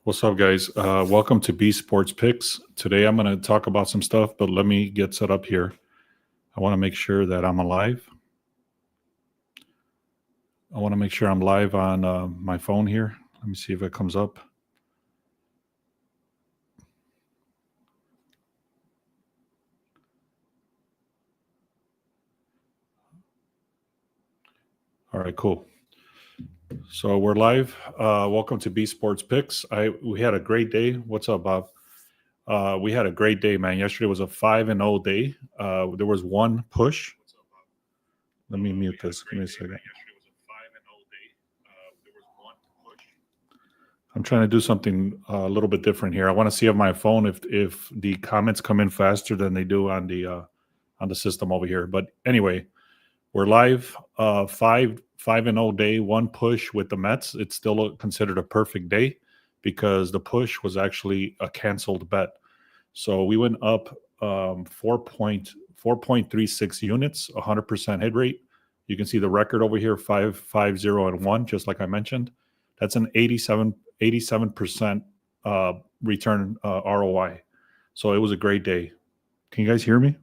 What's up, guys? Welcome to B Sports Picks. Today I'm going to talk about some stuff, but let me get set up here. I want to make sure that I'm alive. I want to make sure I'm live on my phone here. Let me see if it comes up. All right, cool. So we're live. Welcome to B Sports Picks. We had a great day. What's up, Bob? We had a great day, man. Yesterday was a 5-0 day. There was one push. Let me mute this. Give me a second. I'm trying to do something a little bit different here. I want to see on my phone if the comments come in faster than they do on the system over here. But anyway, we're live. 5-0 day, one push with the Mets. It's still considered a perfect day because the push was actually a canceled bet. So we went up 4.36 units, 100% hit rate. You can see the record over here, 5-5-0-1, just like I mentioned. That's an 87% return ROI. So it was a great day. Can you guys hear me?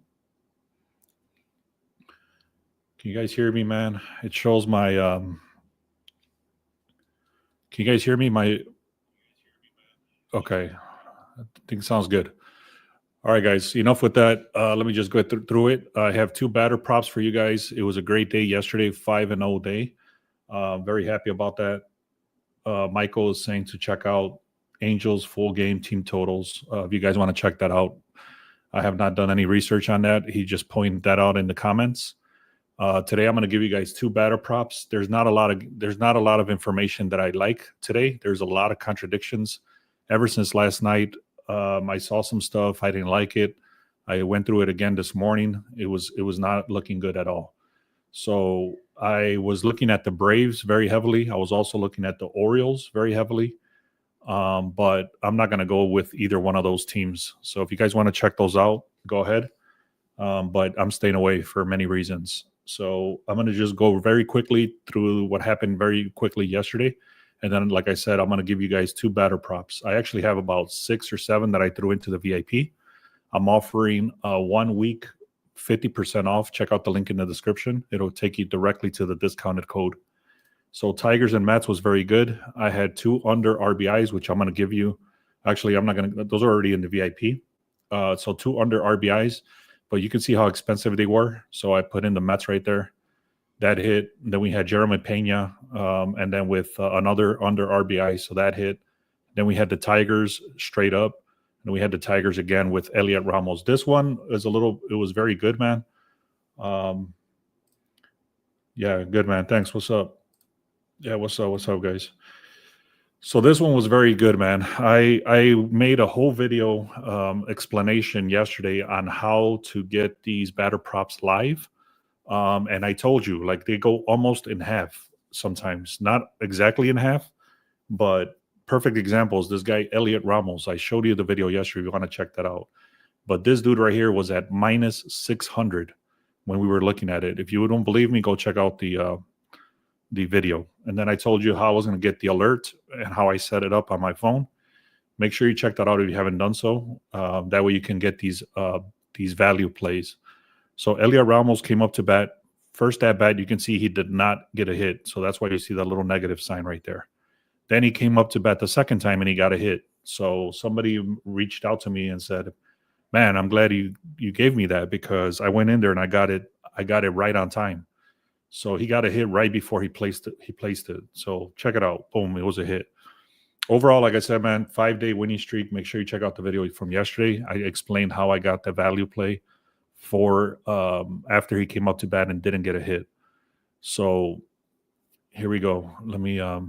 Can you guys hear me, man? It shows my can you guys hear me? Okay. I think it sounds good. All right, guys, enough with that. Let me just go through it. I have two batter props for you guys. It was a great day yesterday, 5-0 day. Very happy about that. Michael is saying to check out Angels full game team totals. If you guys want to check that out, I have not done any research on that. He just pointed that out in the comments. Today, I'm going to give you guys two batter props. There's not a lot of information that I like today. There's a lot of contradictions. Ever since last night, I saw some stuff. I didn't like it. I went through it again this morning. It was not looking good at all. So I was looking at the Braves very heavily. I was also looking at the Orioles very heavily. But I'm not going to go with either one of those teams. So if you guys want to check those out, go ahead. But I'm staying away for many reasons. So I'm going to just go very quickly through what happened very quickly yesterday. And then, like I said, I'm going to give you guys two batter props. I actually have about 6 or 7 that I threw into the VIP. I'm offering 1 week 50% off. Check out the link in the description. It'll take you directly to the discounted code. So Tigers and Mets was very good. I had 2 under RBIs, which I'm going to give you. Actually, I'm not going to. Those are already in the VIP. So 2 under RBIs. But you can see how expensive they were. So I put in the Mets right there. That hit. Then we had Jeremy Pena, and then with another under RBI, so that hit. Then we had the Tigers straight up, and we had the Tigers again with Elliot Ramos. This one is it was very good, man. Yeah, good, man. Thanks. What's up? Yeah, what's up, guys? So this one was very good, man. I made a whole video explanation yesterday on how to get these batter props live. And I told you, like, they go almost in half sometimes. Not exactly in half, but perfect examples. This guy, Elliot Ramos, I showed you the video yesterday if you want to check that out. But this dude right here was at minus 600 when we were looking at it. If you don't believe me, go check out the video. And then I told you how I was going to get the alert and how I set it up on my phone. Make sure you check that out if you haven't done so. That way you can get these value plays. So Elliot Ramos came up to bat. First at bat, you can see he did not get a hit. So that's why you see that little negative sign right there. Then he came up to bat the second time and he got a hit. So somebody reached out to me and said, man, I'm glad you gave me that because I went in there and I got it right on time. So he got a hit right before he placed it. So check it out. Boom, it was a hit. Overall, like I said, man, 5-day winning streak. Make sure you check out the video from yesterday. I explained how I got the value play for after he came up to bat and didn't get a hit. So here we go. Let me if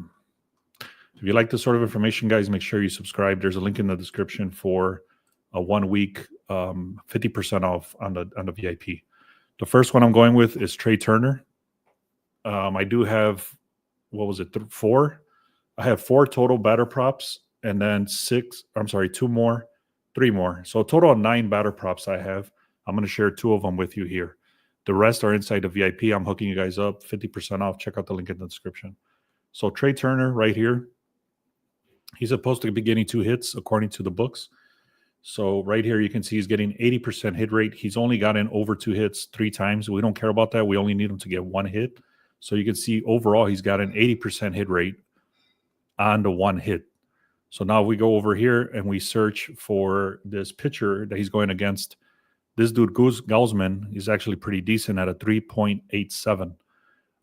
you like this sort of information, guys, make sure you subscribe. There's a link in the description for a 1 week 50% off on the VIP. The first one I'm going with is Trey Turner. I do have, what was it, 4? I have 4 total batter props and then 3 more. So a total of 9 batter props I have. I'm going to share 2 of them with you here. The rest are inside the VIP. I'm hooking you guys up, 50% off. Check out the link in the description. So Trey Turner right here. He's supposed to be getting 2 hits according to the books. So right here, you can see he's getting 80% hit rate. He's only gotten over 2 hits 3 times. We don't care about that. We only need him to get 1 hit. So you can see overall, he's got an 80% hit rate on the 1 hit. So now we go over here and we search for this pitcher that he's going against. This dude, Gaussman, is actually pretty decent at a 3.87.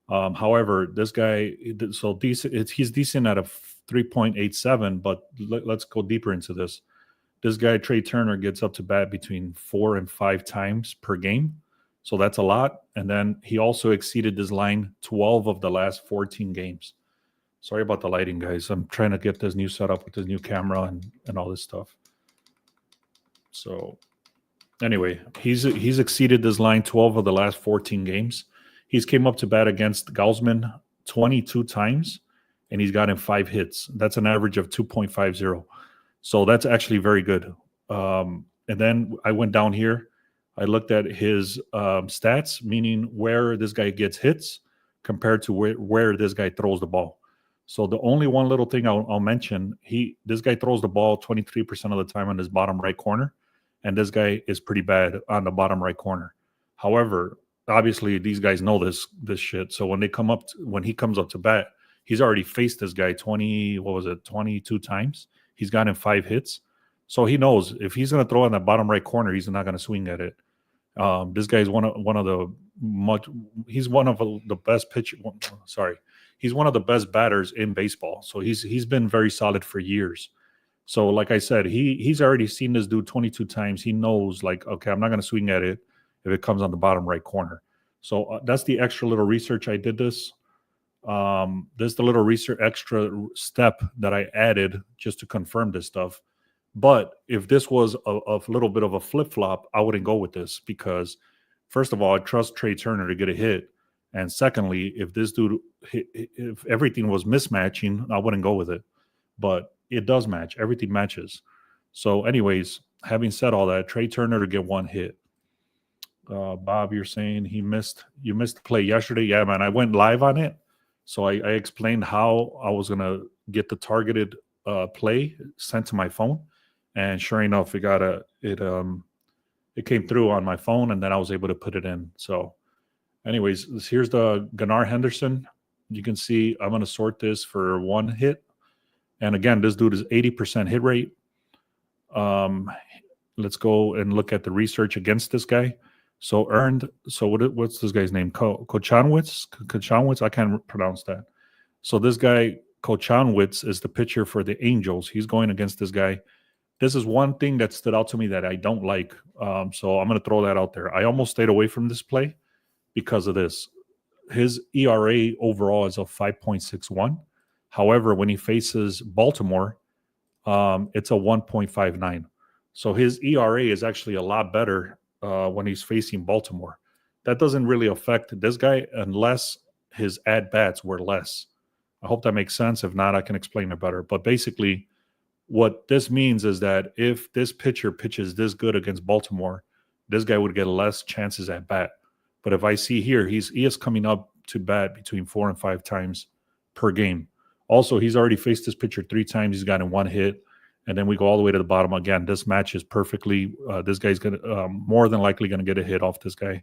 However, this guy, so decent, he's decent at a 3.87, but let's go deeper into this. This guy, Trey Turner, gets up to bat between 4 and 5 times per game. So that's a lot. And then he also exceeded this line 12 of the last 14 games. Sorry about the lighting, guys. I'm trying to get this new setup with this new camera and all this stuff. So anyway, he's exceeded this line 12 of the last 14 games. He's came up to bat against Gaussman 22 times, and he's gotten 5 hits. That's an average of 2.50. So that's actually very good. And then I went down here. I looked at his stats, meaning where this guy gets hits compared to where this guy throws the ball. So the only one little thing I'll mention, this guy throws the ball 23% of the time on his bottom right corner, and this guy is pretty bad on the bottom right corner. However, obviously these guys know this shit. So when he comes up to bat, he's already faced this guy 22 times. He's gotten 5 hits. So he knows if he's going to throw in that bottom right corner, he's not going to swing at it. This guy is he's one of the best pitchers. Sorry. He's one of the best batters in baseball. So he's been very solid for years. So like I said, he's already seen this dude 22 times. He knows, like, okay, I'm not going to swing at it if it comes on the bottom right corner. So that's the extra little research I did this. There's the little extra step that I added just to confirm this stuff. But if this was a little bit of a flip-flop, I wouldn't go with this because, first of all, I trust Trey Turner to get a hit. And secondly, if everything was mismatching, I wouldn't go with it. But it does match. Everything matches. So anyways, having said all that, Trey Turner to get 1 hit. Bob, you're saying you missed the play yesterday? Yeah, man, I went live on it. So I explained how I was going to get the targeted play sent to my phone. And sure enough, it came through on my phone, and then I was able to put it in. So anyways, here's the Gunnar Henderson. You can see I'm going to sort this for 1 hit. And again, this dude is 80% hit rate. Let's go and look at the research against this guy. So what's this guy's name? Kochanowicz? I can't pronounce that. So this guy, Kochanowicz, is the pitcher for the Angels. He's going against this guy. This is one thing that stood out to me that I don't like. So I'm going to throw that out there. I almost stayed away from this play because of this. His ERA overall is a 5.61. However, when he faces Baltimore, it's a 1.59. So his ERA is actually a lot better when he's facing Baltimore. That doesn't really affect this guy unless his at-bats were less. I hope that makes sense. If not, I can explain it better. But basically, what this means is that if this pitcher pitches this good against Baltimore, this guy would get less chances at bat. But if I see here, he is coming up to bat between 4 and 5 times per game. Also, he's already faced this pitcher 3 times. He's gotten 1 hit. And then we go all the way to the bottom again. This matches perfectly. This guy's more than likely going to get a hit off this guy.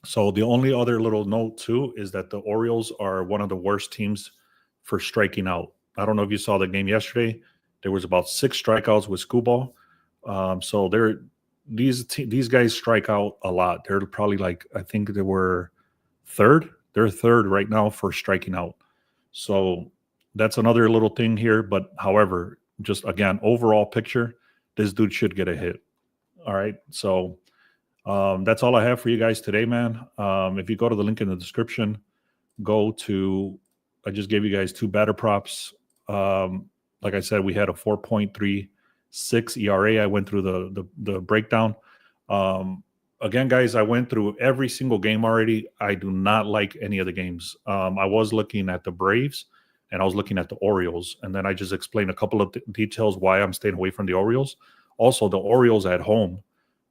So the only other little note, too, is that the Orioles are one of the worst teams for striking out. I don't know if you saw the game yesterday. There was about 6 strikeouts with Skubal. So these guys strike out a lot. They're probably I think they were third. They're third right now for striking out. So that's another little thing here. But however, just again, overall picture, this dude should get a hit. All right. So that's all I have for you guys today, man. If you go to the link in the description, I just gave you guys 2 batter props. Like I said, we had a 4.36 ERA. I went through the breakdown. Again, guys, I went through every single game already. I do not like any of the games. I was looking at the Braves and I was looking at the Orioles. And then I just explained a couple of details why I'm staying away from the Orioles. Also, the Orioles at home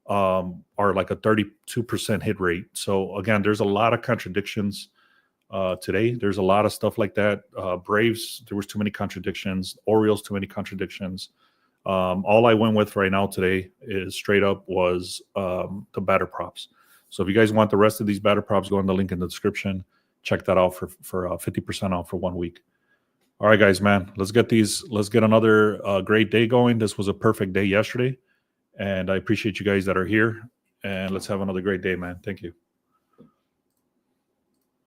are like a 32% hit rate. So, again, there's a lot of contradictions. today. There's a lot of stuff like that. Braves, there was too many contradictions. Orioles, too many contradictions. All I went with right now today is straight up was the batter props. So if you guys want the rest of these batter props, go on the link in the description. Check that out for 50% off for 1 week. All right, guys, man, let's get another great day going. This was a perfect day yesterday, and I appreciate you guys that are here. And let's have another great day, man. Thank you.